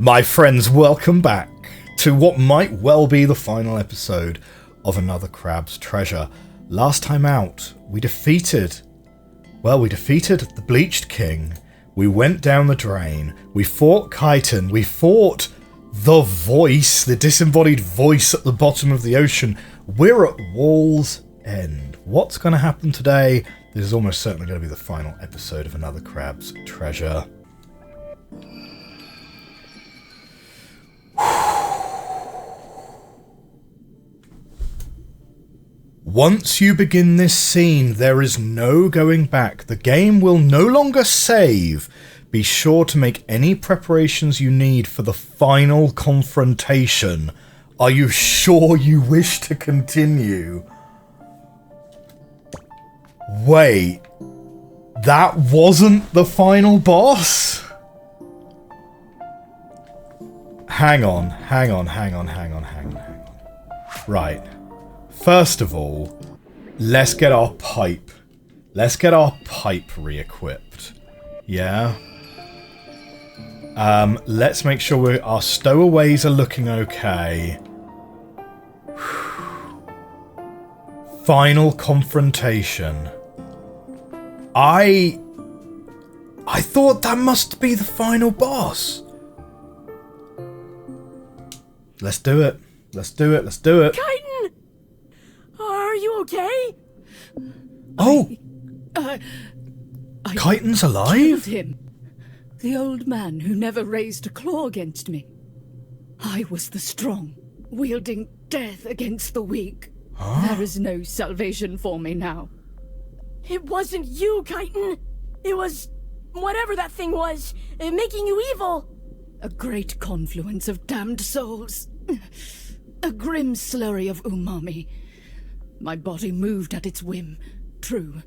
My friends, welcome back to what might well be the final episode of Another Crab's Treasure. Last time out, we defeated the Bleached King. We went down the drain. We fought Chitin. We fought the voice, the disembodied voice at the bottom of the ocean. We're at Wall's End. What's going to happen today? This is almost certainly going to be the final episode of Another Crab's Treasure. Once you begin this scene, there is no going back. The game will no longer save. Be sure to make any preparations you need for the final confrontation. Are you sure you wish to continue? Wait, that wasn't the final boss? Hang on. Right. First of all, let's get our pipe. Let's get our pipe re-equipped. Yeah? Let's make sure our stowaways are looking okay. Final confrontation. I thought that must be the final boss. Let's do it. Let's do it. Chitin! Are you okay? Oh! I Chitin's alive? killed him. The old man who never raised a claw against me. I was the strong, wielding death against the weak. Huh? There is no salvation for me now. It wasn't you, Chitin. It was whatever that thing was, making you evil. A great confluence of damned souls. A grim slurry of umami. My body moved at its whim, true.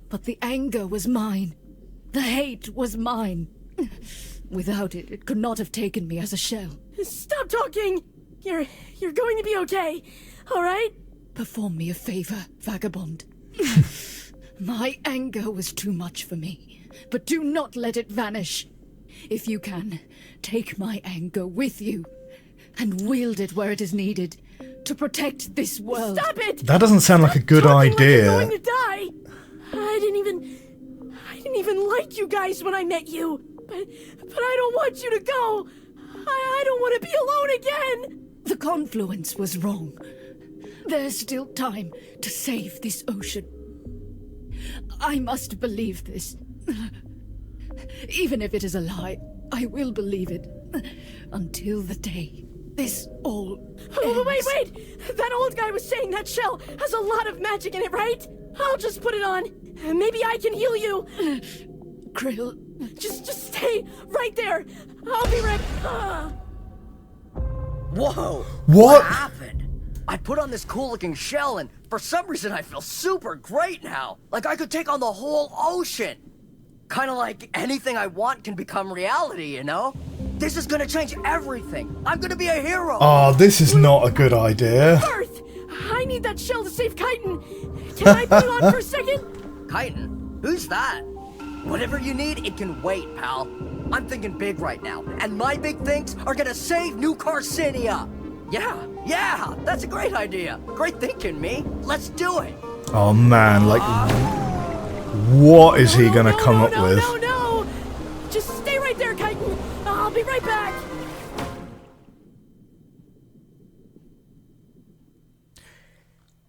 But the anger was mine. The hate was mine. Without it, it could not have taken me as a shell. Stop talking! You're going to be okay, all right? Perform me a favor, vagabond. My anger was too much for me, but do not let it vanish. If you can, take my anger with you and wield it where it is needed. To protect this world. Stop it! That doesn't sound like a good idea. Like you're going to die. I didn't even like you guys when I met you. But I don't want you to go. I don't want to be alone again. The confluence was wrong. There's still time to save this ocean. I must believe this. Even if it is a lie, I will believe it. Until the day this all ends. Wait! That old guy was saying that shell has a lot of magic in it, right? I'll just put it on. Maybe I can heal you. Kril, just stay right there. I'll be right. Whoa! What happened? I put on this cool-looking shell, and for some reason I feel super great now. Like I could take on the whole ocean. Kind of like anything I want can become reality, you know? This is gonna change everything. I'm gonna be a hero. Oh, this is not a good idea. Earth! I need that shell to save Chitin. Can I put it on for a second? Chitin? Who's that? Whatever you need, it can wait, pal. I'm thinking big right now, and my big things are gonna save New Carcinia. Yeah, that's a great idea. Great thinking, me. Let's do it. Oh man, like, what is he gonna come up with? No! Just stay right there, Chitin. I'll be right back.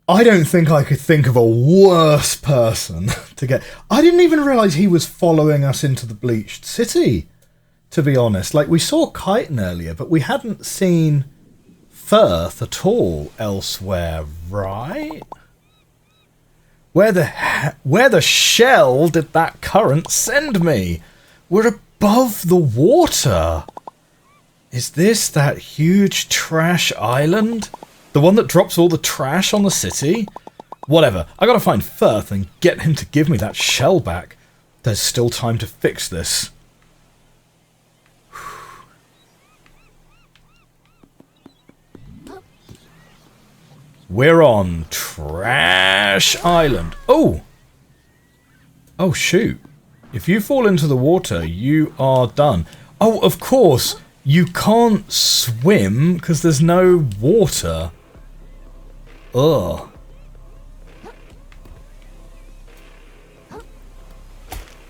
I don't think I could think of a worse person to get. I didn't even realise he was following us into the Bleached City, to be honest. Like, we saw Chitin earlier, but we hadn't seen Firth at all elsewhere, right? Where the shell did that current send me? We're above the water. Is this that huge trash island? The one that drops all the trash on the city? Whatever, I gotta find Firth and get him to give me that shell back. There's still time to fix this. We're on Trash Island. Oh! Oh, shoot. If you fall into the water, you are done. Oh, of course. You can't swim because there's no water. Ugh.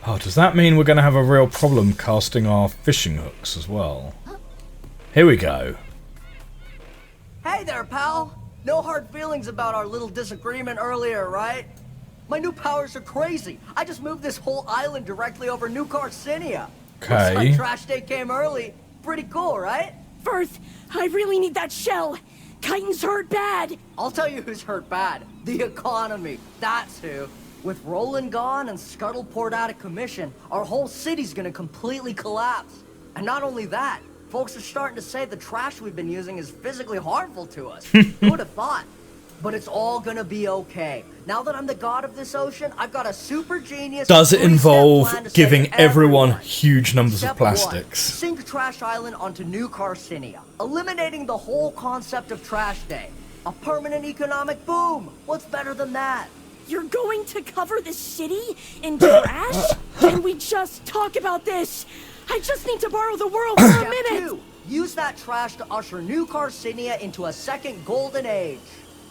Oh, does that mean we're going to have a real problem casting our fishing hooks as well? Here we go. Hey there, pal. No hard feelings about our little disagreement earlier, right? My new powers are crazy. I just moved this whole island directly over New Carcinia. Okay. Looks like trash day came early. Pretty cool, right? Firth, I really need that shell. Chitin's hurt bad. I'll tell you who's hurt bad. The economy. That's who. With Roland gone and Scuttleport out of commission, our whole city's gonna completely collapse. And not only that, folks are starting to say the trash we've been using is physically harmful to us. Who would have thought? But it's all gonna be okay. Now that I'm the god of this ocean, I've got a super genius... Does it involve plan to giving save everyone huge numbers Step of plastics? 1, sink Trash Island onto New Carcinia, eliminating the whole concept of Trash Day. A permanent economic boom. What's better than that? You're going to cover the city in trash? Can we just talk about this? I just need to borrow the world for a Step minute. 2, use that trash to usher New Carcinia into a second golden age.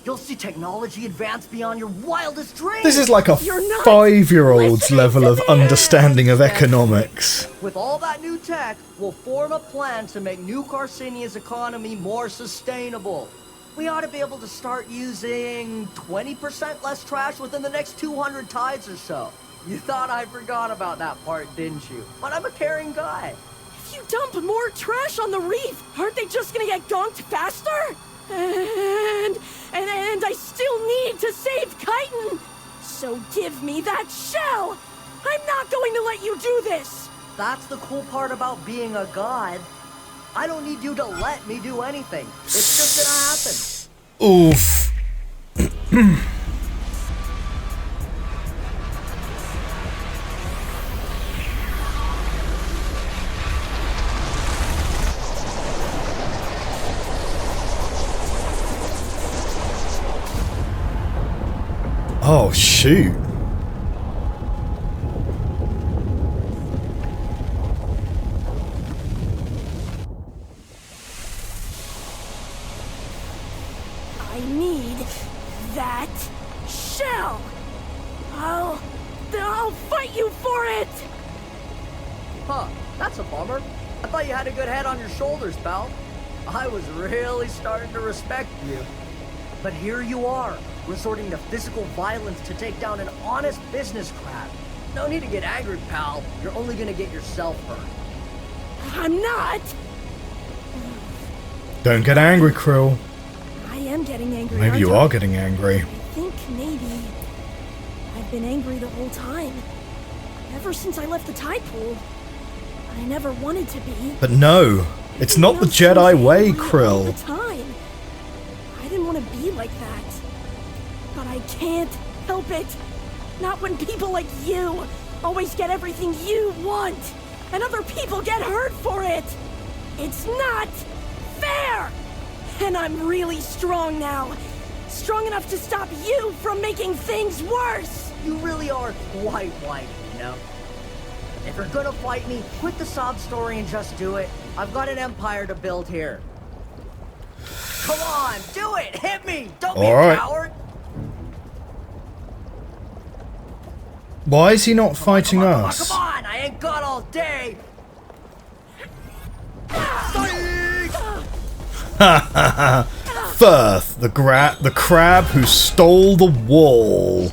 You'll see technology advance beyond your wildest dreams. This is like a You're not 5-year-old's listening level to of me. understanding of economics. With all that new tech, we'll form a plan to make New Carcinia's economy more sustainable. We ought to be able to start using 20% less trash within the next 200 tides or so. You thought I forgot about that part, didn't you? But I'm a caring guy. If you dump more trash on the reef, aren't they just gonna get gonked faster? And I still need to save Chitin. So give me that shell. I'm not going to let you do this. That's the cool part about being a god. I don't need you to let me do anything. It's just gonna happen. Oof. Oh, shoot. I need that shell. I'll fight you for it. Huh, that's a bummer. I thought you had a good head on your shoulders, pal. I was really starting to respect you. But here you are, resorting to physical violence to take down an honest business crab. No need to get angry, pal. You're only gonna get yourself hurt. I'm not. Don't get angry, Kril. I am getting angry. Maybe you aren't I? are getting angry. I think maybe I've been angry the whole time. Ever since I left the tide pool. I never wanted to be. But no, it's not the Jedi way, All Kril. the time. I didn't want to be like that. But I can't help it. Not when people like you always get everything you want, and other people get hurt for it. It's not fair. And I'm really strong now. Strong enough to stop you from making things worse. You really are quite white, you know? If you're gonna fight me, quit the sob story and just do it. I've got an empire to build here. Come on, do it! Hit me! Don't be All a right. coward! Why is he not fighting us? Come on, I ain't got all day! Psych! Firth, the crab who stole the wall.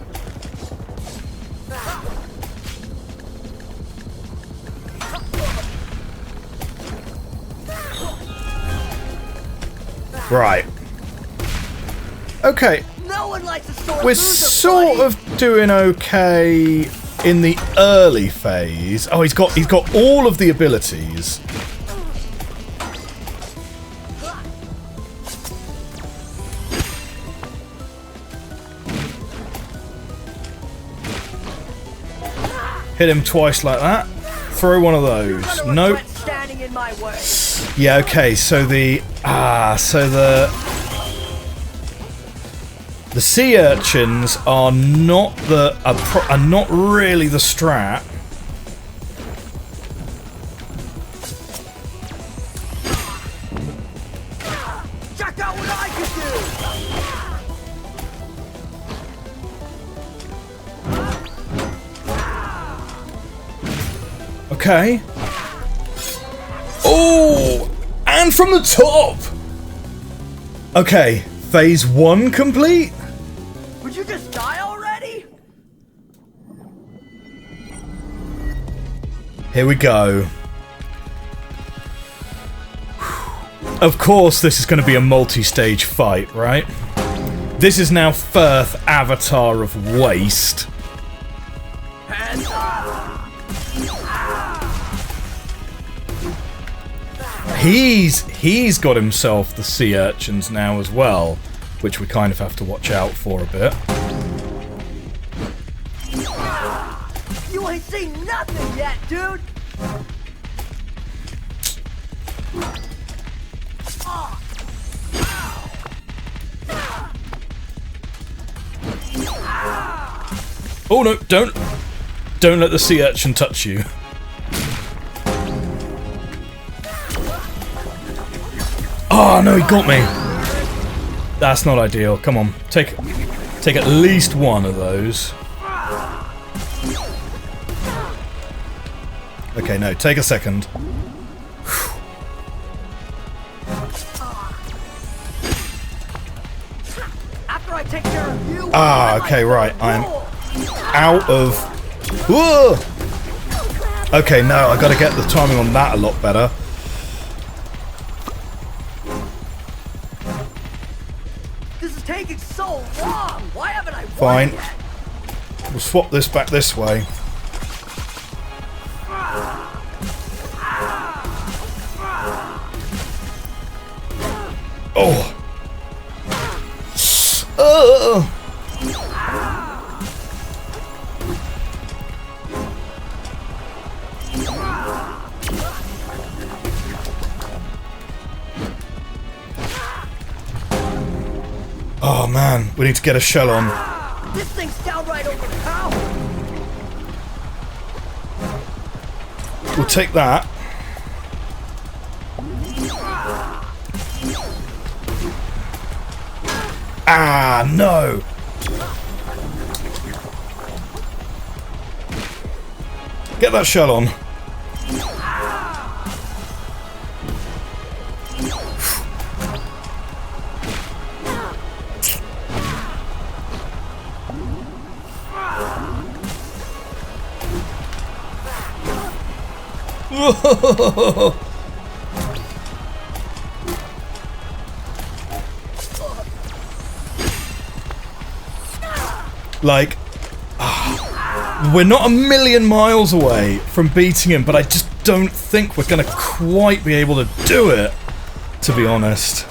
Right. Okay, No one likes a sore we're loser, sort buddy. of doing okay in the early phase. Oh, he's got all of the abilities. Hit him twice like that. Throw one of those. Gonna Nope. regret standing in my way. Yeah, okay, so the sea urchins are not are not really the strat. Okay. Oh! And from the top! Okay, phase 1 complete? Would you just die already? Here we go. Of course this is going to be a multi-stage fight, right? This is now Firth, Avatar of Waste. Hands up! He's got himself the sea urchins now as well, which we kind of have to watch out for a bit. You ain't seen nothing yet, dude! Oh no, don't let the sea urchin touch you. Oh no, he got me. That's not ideal. Come on, take at least one of those. Okay, no, take a second. After I take care of you, Okay, right. I'm out of. Whoa! Okay, no, I gotta get the timing on that a lot better. This is taking so long. Why haven't I won Fine. yet? We'll swap this back this way. Oh. Oh man, we need to get a shell on. This thing's downright overpowered. We'll take that. Ah, no! Get that shell on. Like, we're not a million miles away from beating him, but I just don't think we're gonna quite be able to do it, to be honest.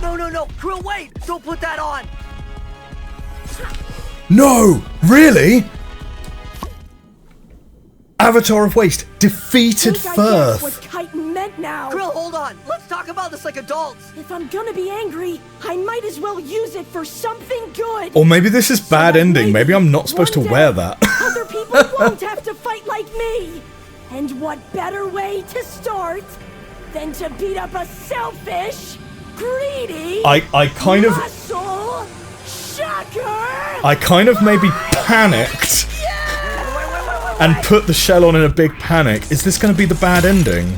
No, Kril, wait! Don't put that on! No! Really? Avatar of Waste defeated I get Firth. what Chitin meant now. Kril, hold on! Let's talk about this like adults! If I'm gonna be angry, I might as well use it for something good. Or maybe this is bad that ending. Maybe I'm not supposed to one wear day, that. Other people won't have to fight like me. And what better way to start than to beat up a selfish, greedy, I kind of muscle shocker? I kind of maybe panicked and put the shell on in a big panic. Is this going to be the bad ending?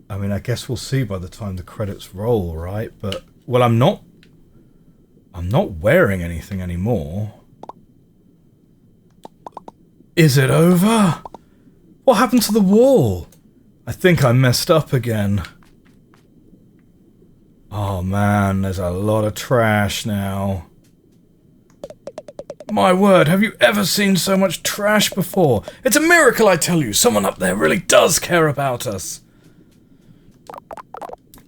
I mean, I guess we'll see by the time the credits roll, right? But, well, I'm not wearing anything anymore. Is it over? What happened to the wall? I think I messed up again. Oh man, there's a lot of trash now. My word, have you ever seen so much trash before? It's a miracle, I tell you. Someone up there really does care about us.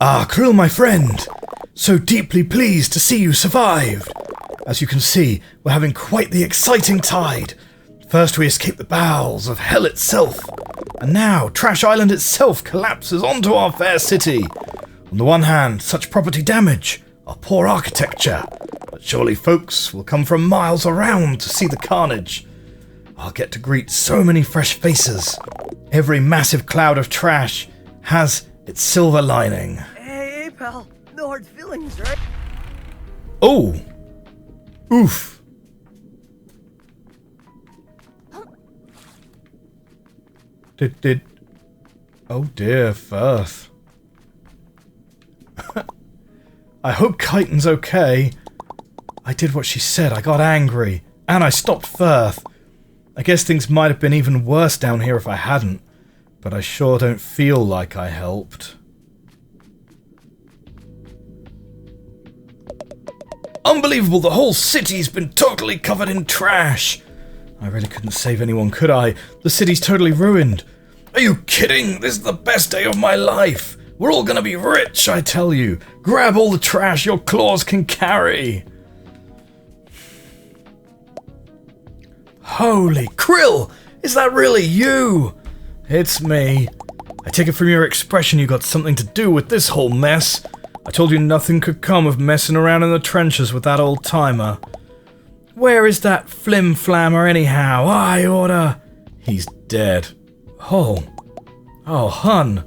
Ah, Kril, my friend. So deeply pleased to see you survived. As you can see, we're having quite the exciting tide. First we escape the bowels of hell itself, and now Trash Island itself collapses onto our fair city. On the one hand, such property damage, our poor architecture, but surely folks will come from miles around to see the carnage. I'll get to greet so many fresh faces. Every massive cloud of trash has its silver lining. Hey, pal. No hard feelings, right? Oh! Oof. Did... Oh dear, Firth. I hope Chitin's okay. I did what she said, I got angry. And I stopped Firth. I guess things might have been even worse down here if I hadn't. But I sure don't feel like I helped. Unbelievable, the whole city's been totally covered in trash. I really couldn't save anyone, could I? The city's totally ruined. Are you kidding? This is the best day of my life. We're all gonna be rich, I tell you. Grab all the trash your claws can carry. Holy Kril! Is that really you? It's me. I take it from your expression you got something to do with this whole mess. I told you nothing could come of messing around in the trenches with that old timer. Where is that flim-flammer anyhow? I oughta... He's dead. Oh, hun.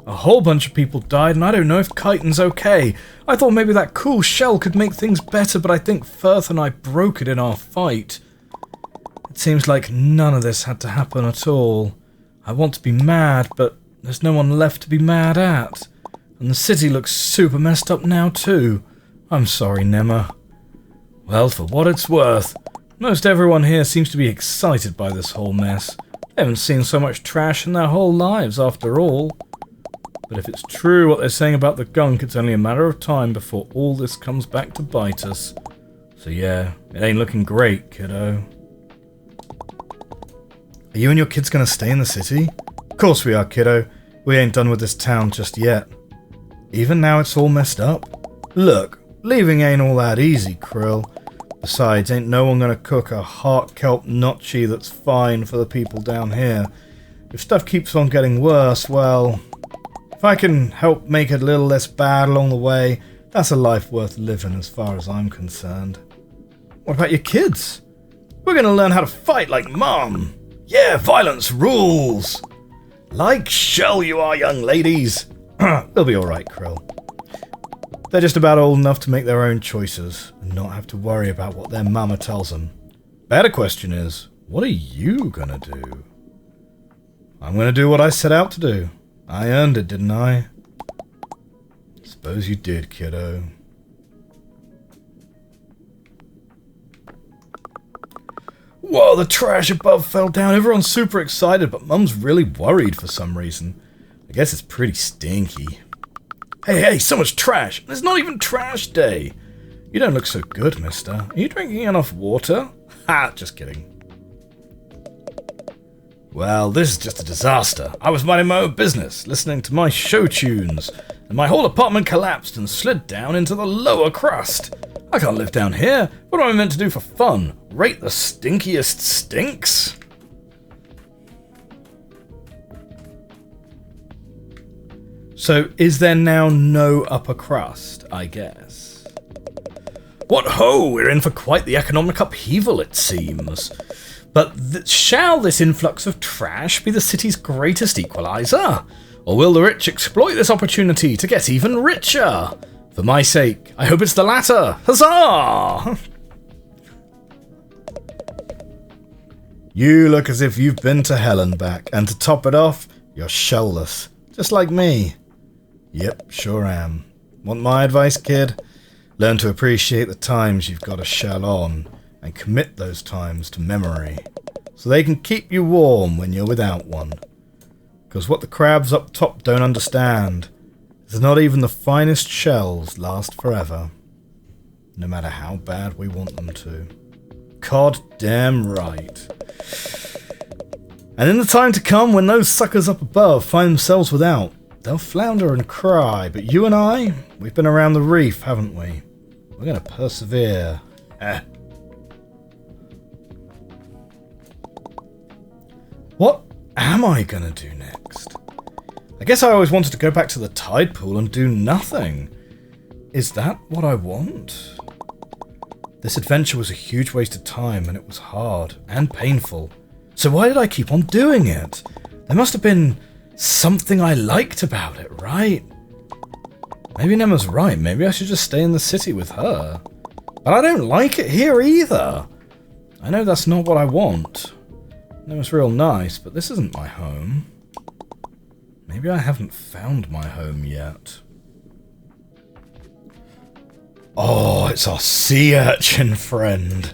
A whole bunch of people died, and I don't know if Chitin's okay. I thought maybe that cool shell could make things better, but I think Firth and I broke it in our fight. It seems like none of this had to happen at all. I want to be mad, but there's no one left to be mad at. And the city looks super messed up now too. I'm sorry, Nemma. Well, for what it's worth, most everyone here seems to be excited by this whole mess. They haven't seen so much trash in their whole lives, after all. But if it's true what they're saying about the gunk, it's only a matter of time before all this comes back to bite us. So yeah, it ain't looking great, kiddo. Are you and your kids gonna stay in the city? Of course we are, kiddo. We ain't done with this town just yet. Even now it's all messed up? Look, leaving ain't all that easy, Kril. Besides, ain't no one gonna cook a heart kelp notchi that's fine for the people down here. If stuff keeps on getting worse, well... If I can help make it a little less bad along the way, that's a life worth living as far as I'm concerned. What about your kids? We're gonna learn how to fight like Mom. Yeah, violence rules. Like shell you are, young ladies. They'll be alright, Kril. They're just about old enough to make their own choices and not have to worry about what their mama tells them. Better question is, what are you gonna do? I'm gonna do what I set out to do. I earned it, didn't I? Suppose you did, kiddo. Whoa, the trash above fell down. Everyone's super excited, but Mum's really worried for some reason. I guess it's pretty stinky. Hey, so much trash. It's not even trash day. You don't look so good, mister. Are you drinking enough water? Ha, just kidding. Well, this is just a disaster. I was minding my own business, listening to my show tunes, and my whole apartment collapsed and slid down into the lower crust. I can't live down here. What am I meant to do for fun? Rate the stinkiest stinks? So, is there now no upper crust, I guess? What ho! We're in for quite the economic upheaval, it seems. But shall this influx of trash be the city's greatest equalizer? Or will the rich exploit this opportunity to get even richer? For my sake, I hope it's the latter. Huzzah! You look as if you've been to hell and back, and to top it off, you're shellless. Just like me. Yep, sure am. Want my advice, kid? Learn to appreciate the times you've got a shell on, and commit those times to memory, so they can keep you warm when you're without one. Because what the crabs up top don't understand is not even the finest shells last forever, no matter how bad we want them to. God damn right. And in the time to come, when those suckers up above find themselves without, they'll flounder and cry, but you and I, we've been around the reef, haven't we? We're going to persevere. What am I going to do next? I guess I always wanted to go back to the tide pool and do nothing. Is that what I want? This adventure was a huge waste of time, and it was hard and painful. So why did I keep on doing it? There must have been something I liked about it, right? Maybe Nemma's right. Maybe I should just stay in the city with her. But I don't like it here either. I know that's not what I want. Nemma's real nice, but this isn't my home. Maybe I haven't found my home yet. Oh, it's our sea urchin friend.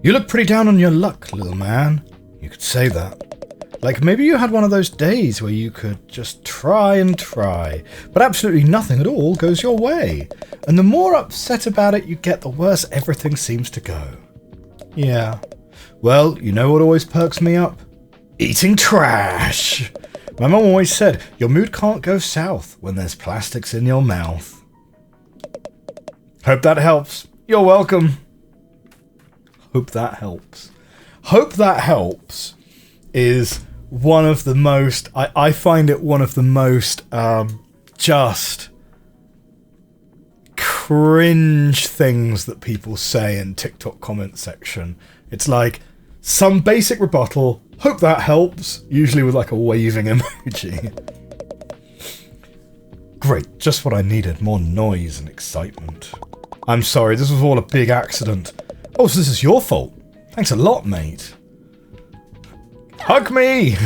You look pretty down on your luck, little man. You could say that. Like, maybe you had one of those days where you could just try and try, but absolutely nothing at all goes your way. And the more upset about it you get, the worse everything seems to go. Yeah. Well, you know what always perks me up? Eating trash! My mum always said, your mood can't go south when there's plastics in your mouth. Hope that helps. You're welcome. Hope that helps. Hope that helps is one of the most... I find it one of the most just cringe things that people say in TikTok comment section. It's like some basic rebuttal. Hope that helps. Usually with like a waving emoji. Great, just what I needed. More noise and excitement. I'm sorry, this was all a big accident. Oh, so this is your fault. Thanks a lot, mate. Hug me!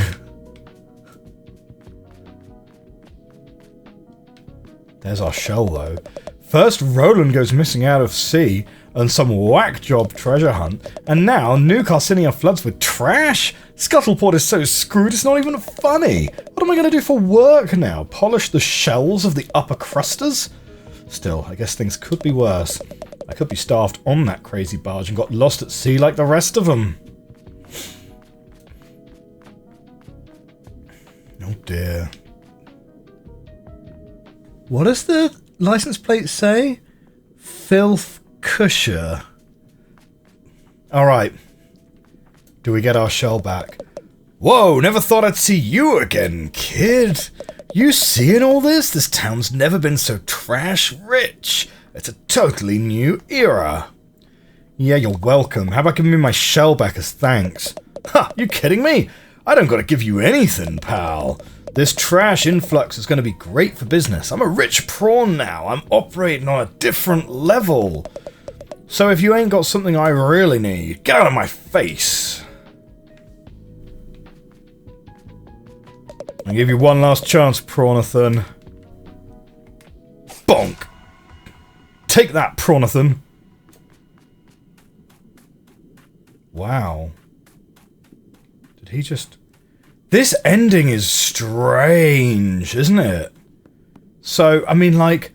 There's our shell, though. First, Roland goes missing out of sea, and some whack job treasure hunt, and now New Carcinia floods with trash? Scuttleport is so screwed it's not even funny. What am I going to do for work now? Polish the shells of the upper crusters? Still, I guess things could be worse. I could be staffed on that crazy barge and got lost at sea like the rest of them. Oh dear. What does the license plate say? Filth Cusher. Alright. Do we get our shell back? Whoa, never thought I'd see you again, kid. You seeing all this? This town's never been so trash rich. It's a totally new era. Yeah, you're welcome. How about giving me my shell back as thanks? Ha, you kidding me? I don't gotta give you anything, pal. This trash influx is gonna be great for business. I'm a rich prawn now. I'm operating on a different level. So if you ain't got something I really need, get out of my face. I'll give you one last chance, Prawnathan. Bonk. Take that, Prawnathan. Wow. Did he just... This ending is strange, isn't it? So, I mean, like,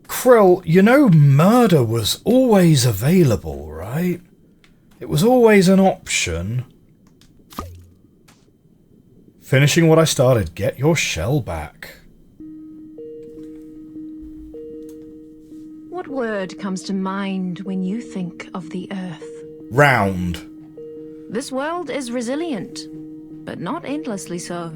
Kril, you know murder was always available, right? It was always an option. Finishing what I started. Get your shell back. What word comes to mind when you think of the Earth? Round. This world is resilient, but not endlessly so.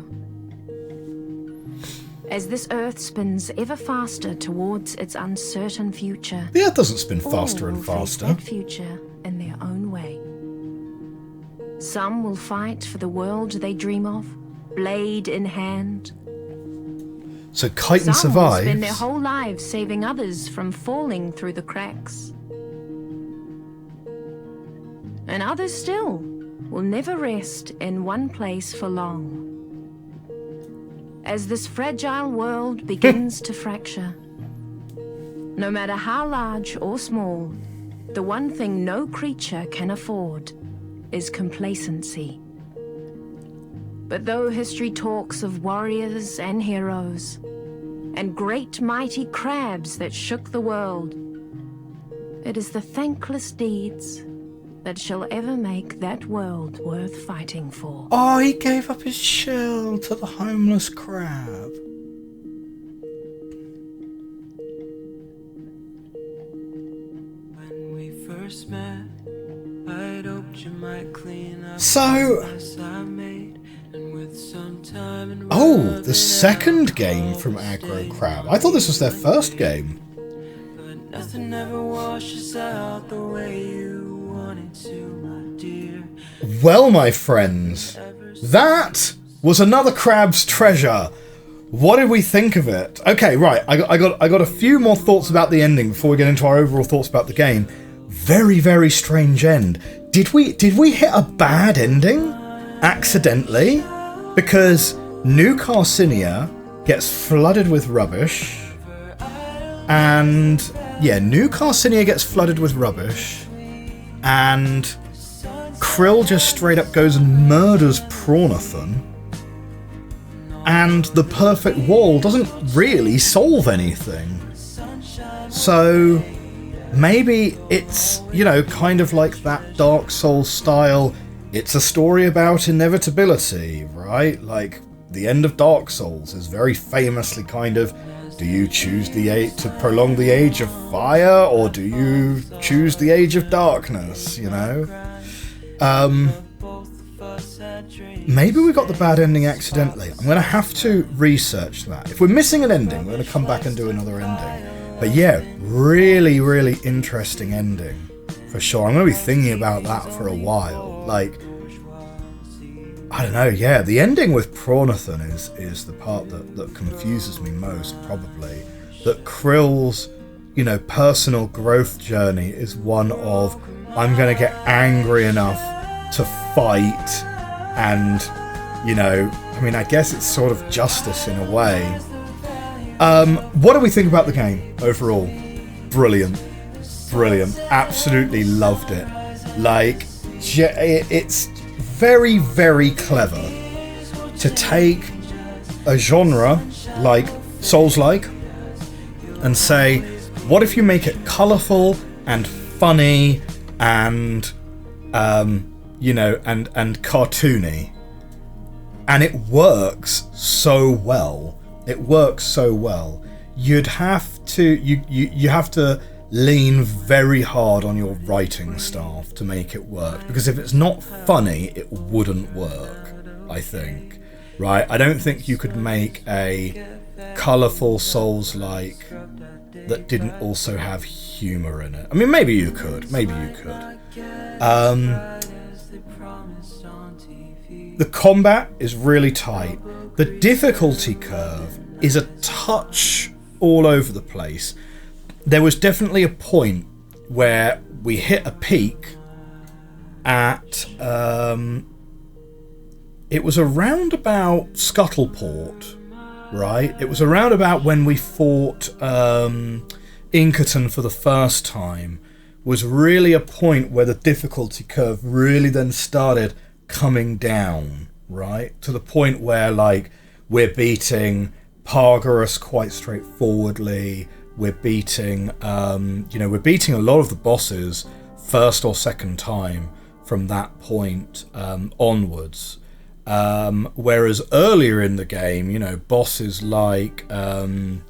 As this Earth spins ever faster towards its uncertain future, The Earth doesn't spin faster all and will face faster. that future in their own way. Some will fight for the world they dream of, blade in hand. So Chitin Some will survives. spend their whole lives saving others from falling through the cracks. And others still will never rest in one place for long. As this fragile world begins to fracture, no matter how large or small, the one thing no creature can afford is complacency. But though history talks of warriors and heroes, and great mighty crabs that shook the world, it is the thankless deeds that shall ever make that world worth fighting for. Oh, he gave up his shell to the homeless crab. When we first met, I'd hoped you might clean up So, the mess I made, and with some time and oh, the second game from Aggro Crab. I thought this was their first game. but nothing ever washes out the way you wanted to, my dear. Well, my friends, that was another Crab's Treasure. What did we think of it? Okay, right, I got a few more thoughts about the ending before we get into our overall thoughts about the game. Very, very strange end. Did we hit a bad ending accidentally? Because New Carcinia gets flooded with rubbish, and yeah, New Carcinia gets flooded with rubbish, and Kril just straight up goes and murders Prawnathan, and the perfect wall doesn't really solve anything. So maybe it's, you know, kind of like that Dark Souls style, it's a story about inevitability, right? Like, the end of Dark Souls is very famously kind of, do you choose to prolong the age of fire, or do you choose the age of darkness, you know? Maybe we got the bad ending accidentally. I'm going to have to research that. If we're missing an ending, we're going to come back and do another ending. But yeah, really, really interesting ending. For sure. I'm going to be thinking about that for a while. Like, I don't know, yeah, the ending with Prawnathan is the part that confuses me most, probably. That Kril's, you know, personal growth journey is one of, I'm going to get angry enough to fight, and, you know, I mean, I guess it's sort of justice in a way. What do we think about the game overall? Brilliant. Absolutely loved it. Like, it's very, very clever to take a genre like soulslike and say, what if you make it colourful and funny and you know, and cartoony, and it works so well. You'd have to you have to lean very hard on your writing staff to make it work, because if it's not funny, it wouldn't work, I think. Right? I don't think you could make a colourful Souls-like that didn't also have humour in it. I mean, maybe you could. The combat is really tight. The difficulty curve is a touch all over the place. There was definitely a point where we hit a peak at it was around about Scuttleport, right? It was around about when we fought Inkerton for the first time, was really a point where the difficulty curve really then started coming down, right? To the point where, like, we're beating Pargarus quite straightforwardly. We're beating, we're beating a lot of the bosses first or second time from that point onwards. Whereas earlier in the game, you know, bosses like, the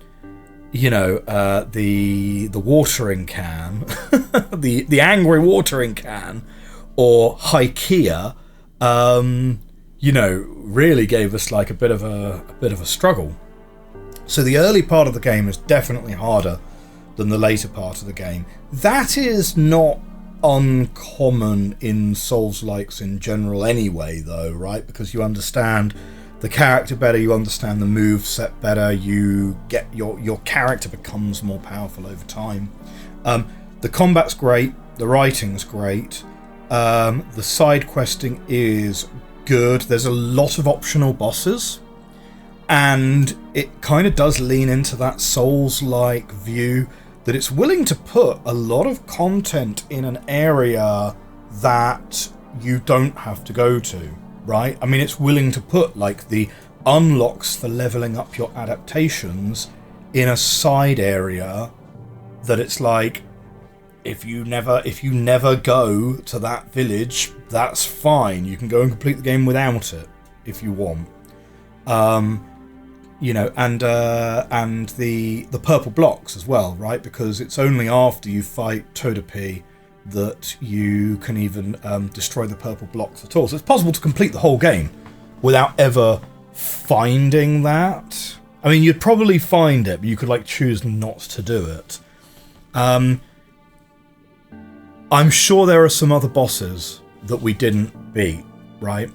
watering can, the angry watering can, or Hykea, really gave us like a bit of a struggle. So the early part of the game is definitely harder than the later part of the game. That is not uncommon in Souls-likes in general anyway, though, right? Because you understand the character better, you understand the moveset better, you get your character becomes more powerful over time. The combat's great, the writing's great, the side questing is good. There's a lot of optional bosses, and it kind of does lean into that Souls-like view that it's willing to put a lot of content in an area that you don't have to go to, right? I mean, it's willing to put like the unlocks for leveling up your adaptations in a side area that it's like, if you never go to that village, that's fine. You can go and complete the game without it if you want. You know, and the purple blocks as well, right? Because it's only after you fight Togepi that you can even destroy the purple blocks at all. So it's possible to complete the whole game without ever finding that. I mean, you'd probably find it, but you could like choose not to do it. I'm sure there are some other bosses that we didn't beat, right?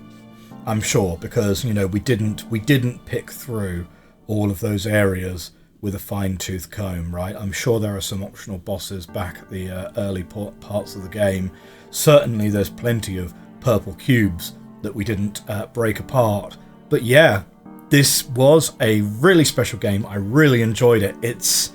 I'm sure, because, you know, we didn't pick through all of those areas with a fine-tooth comb, right? I'm sure there are some optional bosses back at the early parts of the game. Certainly there's plenty of purple cubes that we didn't break apart. But yeah, this was a really special game. I really enjoyed it. It's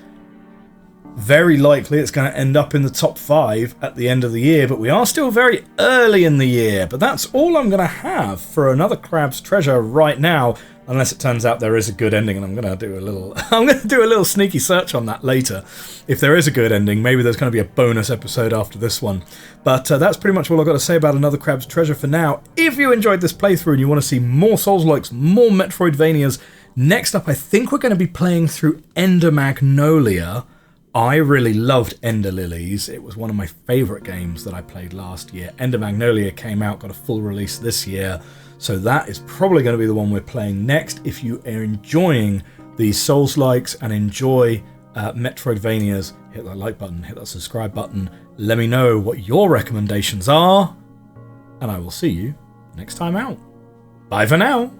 very likely it's going to end up in the top 5 at the end of the year, but we are still very early in the year. But that's all I'm going to have for another Crab's Treasure right now, unless it turns out there is a good ending, and I'm going to do a little sneaky search on that later. If there is a good ending, maybe there's going to be a bonus episode after this one. But that's pretty much all I've got to say about another Crab's Treasure for now. If you enjoyed this playthrough and you want to see more Souls-likes, more Metroidvanias, next up I think we're going to be playing through Ender Magnolia. I really loved Ender Lilies. It was one of my favourite games that I played last year. Ender Magnolia came out, got a full release this year, so that is probably going to be the one we're playing next. If you are enjoying these Souls-likes and enjoy Metroidvanias, hit that like button, hit that subscribe button. Let me know what your recommendations are, and I will see you next time out. Bye for now.